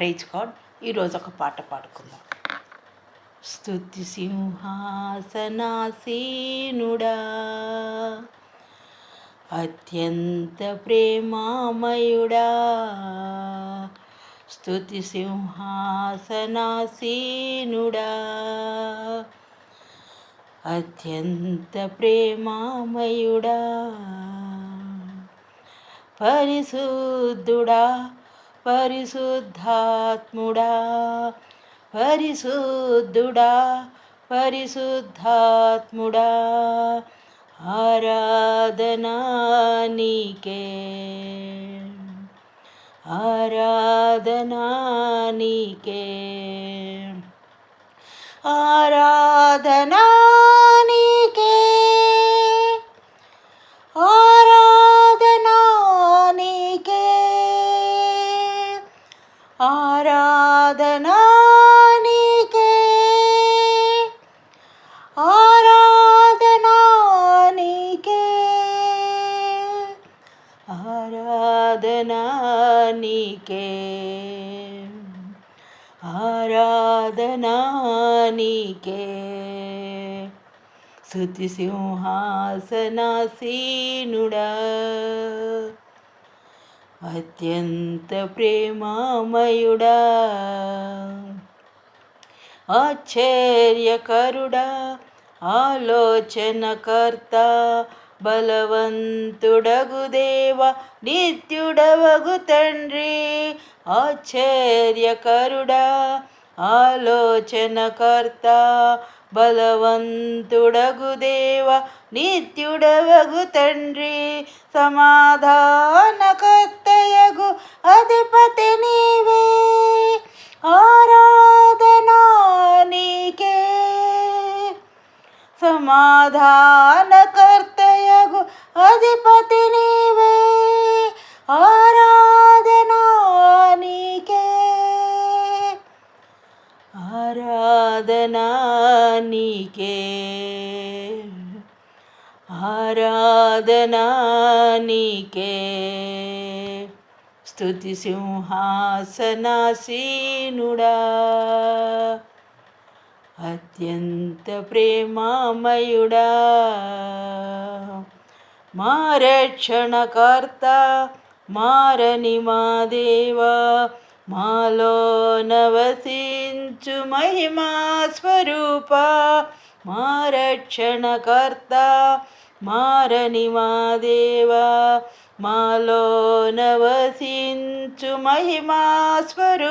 Praise God. ఈరోజు ఒక పాట పాడుకుందాం. స్తుతి సింహాసనాసీనుడా, అత్యంత ప్రేమామయుడా, స్తుతి సింహాసనాసీనుడా, అత్యంత ప్రేమామయుడా, పరిశుద్ధుడా, పరిశుద్ధాత్ముడా, పరిశుద్ధుడా, పరిశుద్ధాత్ముడా, ఆరాధనా నీకే, ఆరాధనా నీకే, ఆరాధనా నీకే, ఆరాధనా నీకే, ఆరాధనా నీకే, ఆరాధనా నీకే, ఆరాధనా నీకే, ఆరాధనా నీకే, స్తుతి సింహాసనాసీనుడా, అత్యంత ప్రేమామయుడా, ఆశ్చర్యకరుడా, ఆలోచనకర్త, బలవంతుడగు దేవ, నిత్యుడవగు తండ్రి, ఆశ్చర్యకరుడా, ఆలోచనకర్త, బలవంతుడగు దేవ, నిత్యుడవగు తండ్రి, సమాధానకర్తయగు అధిపతి నీవే, ఆరాధనా నీకే, సమాధానకర్తయగు అధిపతి నీవే, ఆరాధనా నీకే, ఆరాధనా నీకే, ఆరాధనా నీకే, స్తుతి సింహాసనాసీనుడా, అత్యంత ప్రేమామయుడా, మా రక్షణకర్త, మారని మా దేవా, మాలో నవసించు మహిమా స్వరూప, మా రక్షణకర్త, మారని మా దేవా, మాలో నవసించు మహిమా స్వరూప.